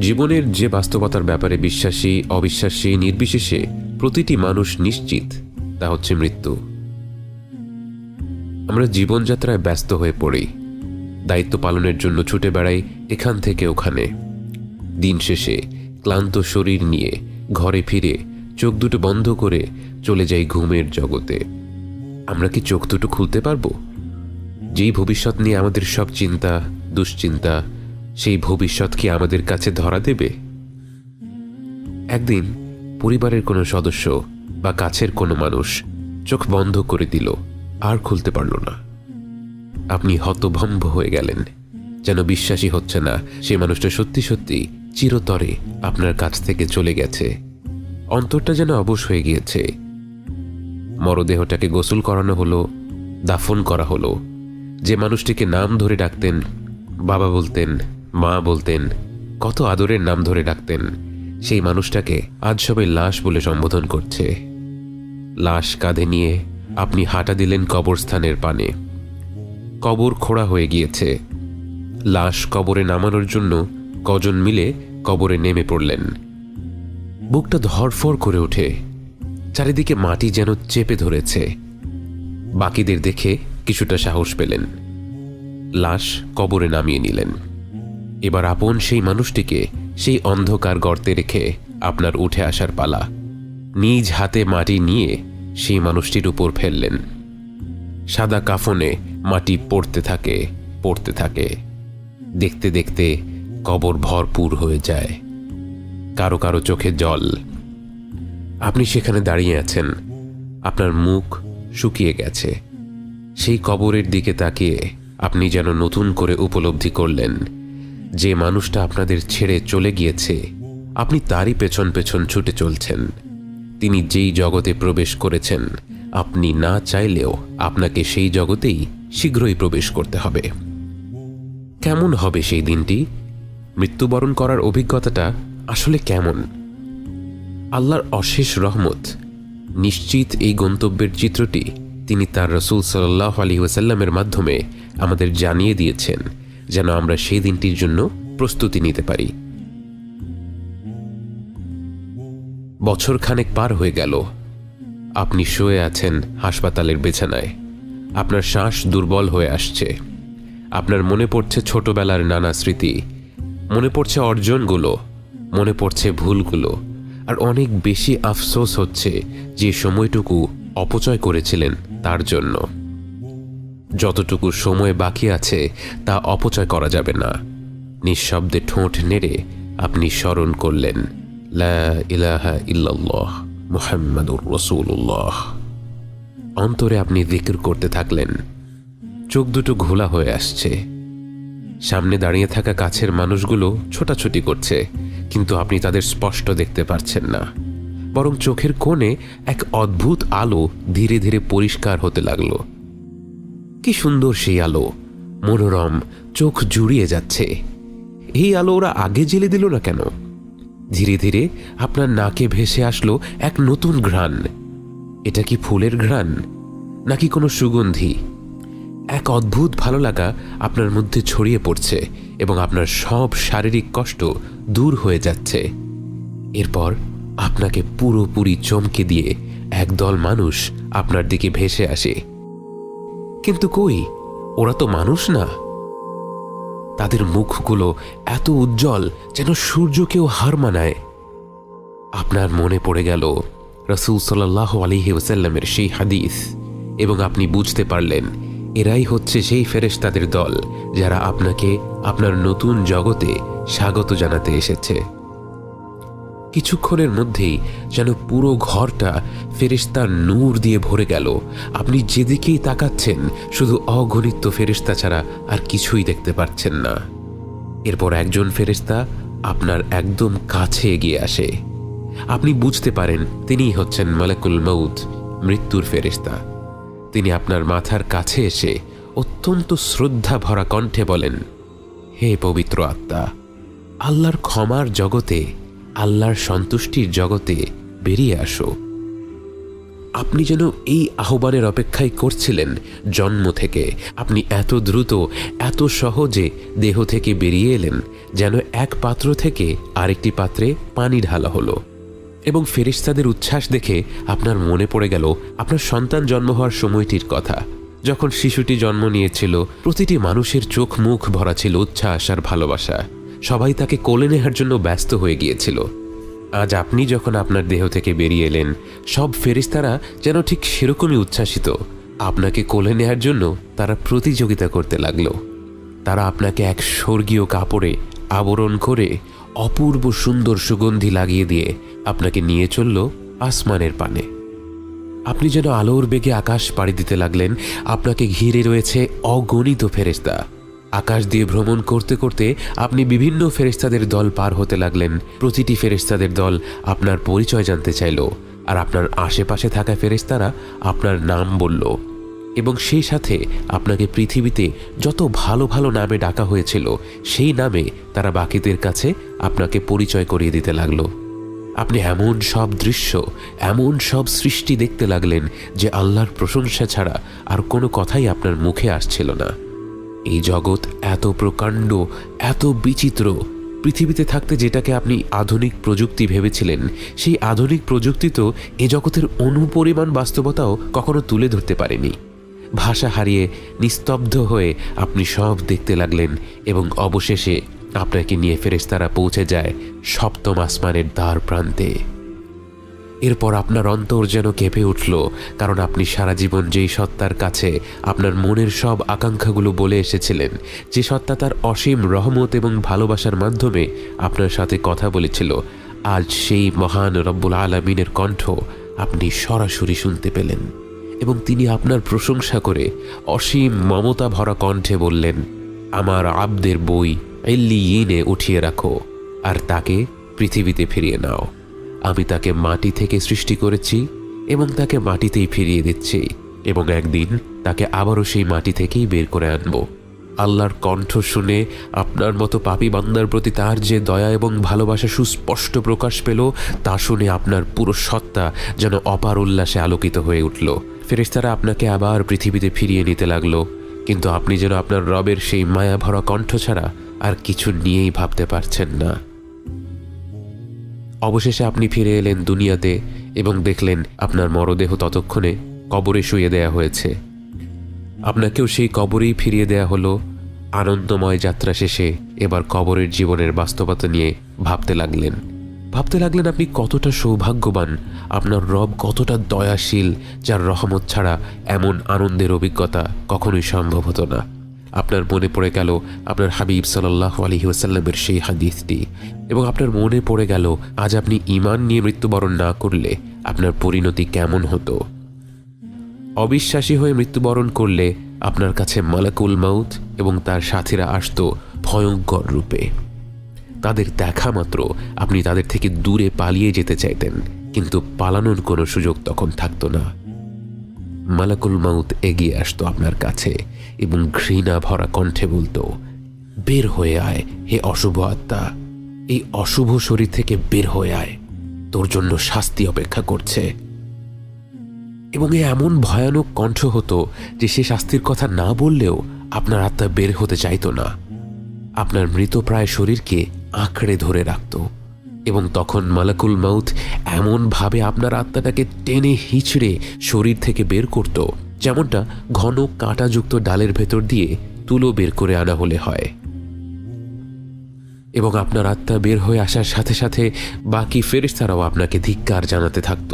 জীবনের যে বাস্তবতার ব্যাপারে বিশ্বাসী অবিশ্বাসী নির্বিশেষে প্রতিটি মানুষ নিশ্চিত, তা হচ্ছে মৃত্যু। আমরা জীবনযাত্রায় ব্যস্ত হয়ে পড়ি, দায়িত্ব পালনের জন্য ছুটে বেড়াই এখান থেকে ওখানে। দিন শেষে ক্লান্ত শরীর নিয়ে ঘরে ফিরে চোখ দুটো বন্ধ করে চলে যাই ঘুমের জগতে। আমরা কি চোখ দুটো খুলতে পারবো? যেই ভবিষ্যৎ নিয়ে আমাদের সব চিন্তা দুশ্চিন্তা, সেই ভবিষ্যৎ কি আমাদের কাছে ধরা দেবে? একদিন পরিবারের কোনো সদস্য বা কাছের কোনো মানুষ চোখ বন্ধ করে দিল, আর খুলতে পারল না। আপনি হতভম্ব হয়ে গেলেন, যেন বিশ্বাসই হচ্ছে না সে মানুষটা সত্যি সত্যি চিরতরে আপনার কাছ থেকে চলে গেছে। অন্তরটা যেন অবশ হয়ে গিয়েছে। মরদেহটাকে গোসল করানো হলো, দাফন করা হলো। যে মানুষটিকে নাম ধরে ডাকতেন, বাবা বলতেন, মা বলতেন, কত আদরের নাম ধরে ডাকতেন, সেই মানুষটাকে আজ সবাই লাশ বলে সম্বোধন করছে। লাশ কাঁধে নিয়ে আপনি হাঁটা দিলেন কবরস্থানের পানে। কবর খোঁড়া হয়ে গিয়েছে। লাশ কবরে নামানোর জন্য কজন মিলে কবরে নেমে পড়লেন। বুকটা ধড়ফড় করে ওঠে, চারিদিকে মাটি যেন চেপে ধরেছে। বাকিদের দেখে কিছুটা সাহস পেলেন, লাশ কবরে নামিয়ে নিলেন। এবার আপন সেই মানুষটিকে সেই অন্ধকার গর্তে রেখে আপনার উঠে আসার পালা। নিজ হাতে মাটি নিয়ে সেই মানুষটির উপর ফেললেন। সাদা কাফনে মাটি পড়তে থাকে পড়তে থাকে। দেখতে দেখতে কবর ভরপুর হয়ে যায়। কারো কারো চোখে জল। আপনি সেখানে দাঁড়িয়ে আছেন, আপনার মুখ শুকিয়ে গেছে। সেই কবরের দিকে তাকিয়ে আপনি যেন নতুন করে উপলব্ধি করলেন, যে মানুষটা আপনাদের ছেড়ে চলে গিয়েছে আপনি তারই পেছন পেছন ছুটে চলছেন। তিনি যেই জগতে প্রবেশ করেছেন, আপনি না চাইলেও আপনাকে সেই জগতেই শীঘ্রই প্রবেশ করতে হবে। কেমন হবে সেই দিনটি? মৃত্যুবরণ করার অভিজ্ঞতাটা আসলে কেমন? আল্লাহর অশেষ রহমত, নিশ্চিত এই গন্তব্যের চিত্রটি তিনি তার রাসূল সাল্লাল্লাহু আলাইহি ওয়াসাল্লামের মাধ্যমে আমাদের জানিয়ে দিয়েছেন, যেন আমরা সেই দিনটির জন্য প্রস্তুতি নিতে পারি। বছর খানেক পার হয়ে গেল। আপনি শুয়ে আছেন হাসপাতালের বিছানায়। আপনার শ্বাস দুর্বল হয়ে আসছে। আপনার মনে পড়ছে ছোটবেলার নানা স্মৃতি, মনে পড়ছে অর্জনগুলো, মনে পড়ছে ভুলগুলো, আর অনেক বেশি আফসোস হচ্ছে যে সময়টুকু অপচয় করেছিলেন তার জন্য। যতটুকু সময় বাকি আছে তা অপচয় করা যাবে না। নিঃশব্দে ঠোঁট নেড়ে আপনি স্মরণ করলেন, লা ইলাহা ইল্লাল্লাহ মুহাম্মাদুর রাসূলুল্লাহ। অন্তরে আপনি জিকির করতে থাকলেন। চোখ দুটো ঘোলা হয়ে আসছে। সামনে দাঁড়িয়ে থাকা কাছের মানুষগুলো ছোটাছুটি করছে, কিন্তু আপনি তাদের স্পষ্ট দেখতে পারছেন না। বরং চোখের কোণে এক অদ্ভুত আলো ধীরে ধীরে পরিষ্কার হতে লাগলো। কি সুন্দর সেই আলো, মনোরম, চোখ জুড়িয়ে যাচ্ছে। এই আলো ওরা আগে জ্বেলে দিল না কেন? ধীরে ধীরে আপনার নাকে ভেসে আসলো এক নতুন ঘ্রাণ। এটা কি ফুলের ঘ্রাণ, নাকি কোনো সুগন্ধি? এক অদ্ভুত ভালো লাগা আপনার মধ্যে ছড়িয়ে পড়ছে এবং আপনার সব শারীরিক কষ্ট দূর হয়ে যাচ্ছে। এরপর আপনাকে পুরোপুরি চমকে দিয়ে একদল মানুষ আপনার দিকে ভেসে আসে। কিন্তু কই, ওরা তো মানুষ না। তাদের মুখগুলো এত উজ্জ্বল যেন সূর্যকেও হার মানায়। আপনার মনে পড়ে গেল রাসূল সাল্লাল্লাহু আলাইহি ওয়াসাল্লামের সেই হাদিস, এবং আপনি বুঝতে পারলেন এরাই হচ্ছে সেই ফেরেশতাদের দল যারা আপনাকে আপনার নতুন জগতে স্বাগত জানাতে এসেছে। কিছুক্ষণের মধ্যেই যেন পুরো ঘরটা ফেরেশতার নূর দিয়ে ভরে গেল। আপনি যেদিকেই তাকাচ্ছেন শুধু অগণিত ফেরেশতা ছাড়া আর কিছুই দেখতে পাচ্ছেন না। এরপর একজন ফেরেশতা আপনার একদম কাছে এগিয়ে আসে। আপনি বুঝতে পারেন তিনিই হচ্ছেন মালাকুল মউত, মৃত্যুর ফেরেশতা। তিনি আপনার মাথার কাছে এসে অত্যন্ত শ্রদ্ধা ভরা কণ্ঠে বলেন, হে পবিত্র আত্মা, আল্লাহর ক্ষমার জগতে, আল্লাহর সন্তুষ্টির জগতে বেরিয়ে আসো। আপনি যেন এই আহ্বানের অপেক্ষাই করছিলেন জন্ম থেকে। আপনি এত দ্রুত, এত সহজে দেহ থেকে বেরিয়ে এলেন যেন এক পাত্র থেকে আরেকটি পাত্রে পানি ঢালা হলো। এবং ফেরেশতাদের উচ্ছ্বাস দেখে আপনার মনে পড়ে গেল আপনার সন্তান জন্ম হওয়ার সময়টির কথা। যখন শিশুটি জন্ম নিয়েছিল, প্রতিটি মানুষের চোখ মুখ ভরা ছিল উচ্ছ্বাস আর ভালোবাসা। সবাই তাকে কোলে নেওয়ার জন্য ব্যস্ত হয়ে গিয়েছিল। আজ আপনি যখন আপনার দেহ থেকে বেরিয়ে এলেন, সব ফেরেশতারা যেন ঠিক সেরকমই উচ্ছ্বাসিত। আপনাকে কোলে নেওয়ার জন্য তারা প্রতিযোগিতা করতে লাগলো। তারা আপনাকে এক স্বর্গীয় কাপড়ে আবরণ করে অপূর্ব সুন্দর সুগন্ধি লাগিয়ে দিয়ে আপনাকে নিয়ে চলল আসমানের পানে। আপনি যেন আলোর বেগে আকাশ পাড়ি দিতে লাগলেন। আপনাকে ঘিরে রয়েছে অগণিত ফেরেশতা। আকাশ দিয়ে ভ্রমণ করতে করতে আপনি বিভিন্ন ফেরেশতাদের দল পার হতে লাগলেন। প্রতিটি ফেরেশতাদের দল আপনার পরিচয় জানতে চাইল, আর আপনার আশেপাশে থাকা ফেরেশতারা আপনার নাম বলল। এবং সেই সাথে আপনাকে পৃথিবীতে যত ভালো ভালো নামে ডাকা হয়েছিল, সেই নামে তারা বাকিদের কাছে আপনাকে পরিচয় করিয়ে দিতে লাগলো। আপনি এমন সব দৃশ্য, এমন সব সৃষ্টি দেখতে লাগলেন যে আল্লাহর প্রশংসা ছাড়া আর কোনো কথাই আপনার মুখে আসছিল না। এই জগৎ এত প্রকাণ্ড, এত বিচিত্র। পৃথিবীতে থাকতে যেটাকে আপনি আধুনিক প্রযুক্তি ভেবেছিলেন, সেই আধুনিক প্রযুক্তি তো এ জগতের অনুপরিমাণ বাস্তবতাও কখনো তুলে ধরতে পারেনি। ভাষা হারিয়ে নিস্তব্ধ হয়ে আপনি সব দেখতে লাগলেন, এবং অবশেষে আপনাকে নিয়ে ফেরেশতারা পৌঁছে যায় সপ্তম আসমানের দ্বার প্রান্তে। এরপর আপনার অন্তর যেন কেঁপে উঠল, কারণ আপনি সারা জীবন যেই সত্তার কাছে আপনার মনের সব আকাঙ্ক্ষাগুলো বলে এসেছিলেন, যে সত্তা তার অসীম রহমত এবং ভালোবাসার মাধ্যমে আপনার সাথে কথা বলেছিল, আজ সেই মহান রব্বুল আলামিনের কণ্ঠ আপনি সরাসরি শুনতে পেলেন। এবং তিনি আপনার প্রশংসা করে অসীম মমতা ভরা কণ্ঠে বললেন, আমার আব্দের বই ইল্লিয়িনে উঠিয়ে রাখো আর তাকে পৃথিবীতে ফিরিয়ে নাও। আমি তাকে মাটি থেকে সৃষ্টি করেছি এবং তাকে মাটিতেই ফিরিয়ে দিচ্ছি, এবং একদিন তাকে আবারও সেই মাটি থেকেই বের করে আনব। আল্লাহর কণ্ঠ শুনে আপনার মতো পাপী বান্দার প্রতি তার যে দয়া এবং ভালোবাসা সুস্পষ্ট প্রকাশ পেল, তা শুনে আপনার পুরো সত্তা যেন অপার উল্লাসে আলোকিত হয়ে উঠল। ফেরেশতারা আপনাকে আবার পৃথিবীতে ফিরিয়ে নিতে লাগলো, কিন্তু আপনি যেন আপনার রবের সেই মায়া ভরা কণ্ঠ ছাড়া আর কিছু নিয়েই ভাবতে পারছেন না। অবশেষে আপনি ফিরে এলেন দুনিয়াতে এবং দেখলেন আপনার মরদেহ ততক্ষণে কবরে শুইয়ে দেয়া হয়েছে। আপনাকেও সেই কবরেই ফিরিয়ে দেয়া হলো। আনন্দময় যাত্রা শেষে এবার কবরের জীবনের বাস্তবতা নিয়ে ভাবতে লাগলেন আপনি কতটা সৌভাগ্যবান, আপনার রব কতটা দয়াশীল, যার রহমত ছাড়া এমন আনন্দের অভিজ্ঞতা কখনোই সম্ভব হতো না। আপনার মনে পড়ে গেল আপনার হাবিব সাল্লাল্লাহু আলাইহি ওয়াসাল্লামের সেই হাদিসটি, এবং আপনার মনে পড়ে গেল আজ আপনি ঈমান নিয়ে মৃত্যুবরণ না করলে আপনার পরিণতি কেমন হতো। অবিশ্বাসী হয়ে মৃত্যুবরণ করলে আপনার কাছে মালাকুল মাউত এবং তার সাথীরা আসতো ভয়ঙ্কর রূপে। তাদের দেখা মাত্র আপনি তাদের থেকে দূরে পালিয়ে যেতে চাইতেন, কিন্তু পালানোর কোনো সুযোগ তখন থাকতো না। মালাকুল মাউত এগিয়ে আসতো আপনার কাছে এবং ঘৃণা ভরা কণ্ঠে বলতো, বের হয়ে আয় হে অশুভ আত্মা, এই অশুভ শরীর থেকে বের হয়ে আয়, তোর জন্য শাস্তি অপেক্ষা করছে। এবং এমন ভয়ানক কণ্ঠ হতো যে সে শাস্তির কথা না বললেও আপনার আত্মা বের হতে চাইতো না। আপনার মৃতপ্রায় শরীরকে আঁকড়ে ধরে রাখত, এবং তখন মালাকুল মাউত এমনভাবে আপনার আত্মাটাকে টেনে হিঁচড়ে শরীর থেকে বের করত, যেমনটা ঘন কাঁটাযুক্ত ডালের ভেতর দিয়ে তুলো বের করে আনা হলে হয়। এবং আপনার আত্মা বের হয়ে আসার সাথে সাথে বাকি ফেরেশতারাও আপনাকে ধিক্কার জানাতে থাকত।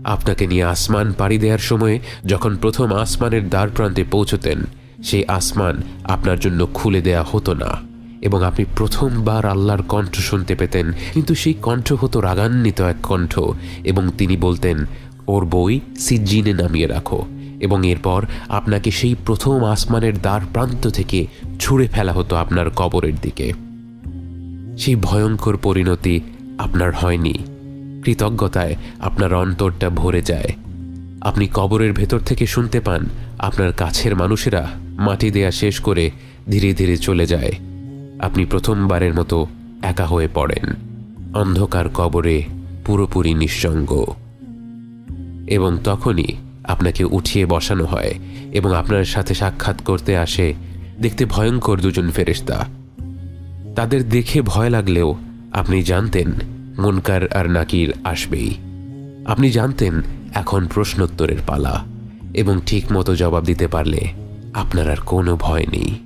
আপনাকে নিয়ে আসমান পাড়ি দেওয়ার সময় যখন প্রথম আসমানের দ্বার প্রান্তে পৌঁছতেন, সেই আসমান আপনার জন্য খুলে দেয়া হতো না, এবং আপনি প্রথমবার আল্লাহর কণ্ঠ শুনতে পেতেন, কিন্তু সেই কণ্ঠ হতো রাগান্বিত এক কণ্ঠ, এবং তিনি বলতেন, ওর বই সিজ্জিনে নামিয়ে রাখো। এবং এরপর আপনাকে সেই প্রথম আসমানের দ্বার প্রান্ত থেকে ছুঁড়ে ফেলা হতো আপনার কবরের দিকে। সেই ভয়ঙ্কর পরিণতি আপনার হয়নি। কৃতজ্ঞতায় আপনার অন্তরটা ভরে যায়। আপনি কবরের ভেতর থেকে শুনতে পান আপনার কাছের মানুষেরা মাটি দেয়া শেষ করে ধীরে ধীরে চলে যায়। আপনি প্রথমবারের মতো একা হয়ে পড়েন, অন্ধকার কবরে পুরোপুরি নিঃসঙ্গ। এবং তখনই আপনাকে উঠিয়ে বসানো হয় এবং আপনার সাথে সাক্ষাৎ করতে আসে দেখতে ভয়ঙ্কর দুজন ফেরেশতা। তাদের দেখে ভয় লাগলেও আপনি জানতেন মুনকার আর নাকির আসবেই। আপনি জানতেন এখন প্রশ্নোত্তরের পালা, এবং ঠিক মতো জবাব দিতে পারলে আপনার আর কোনো ভয় নেই।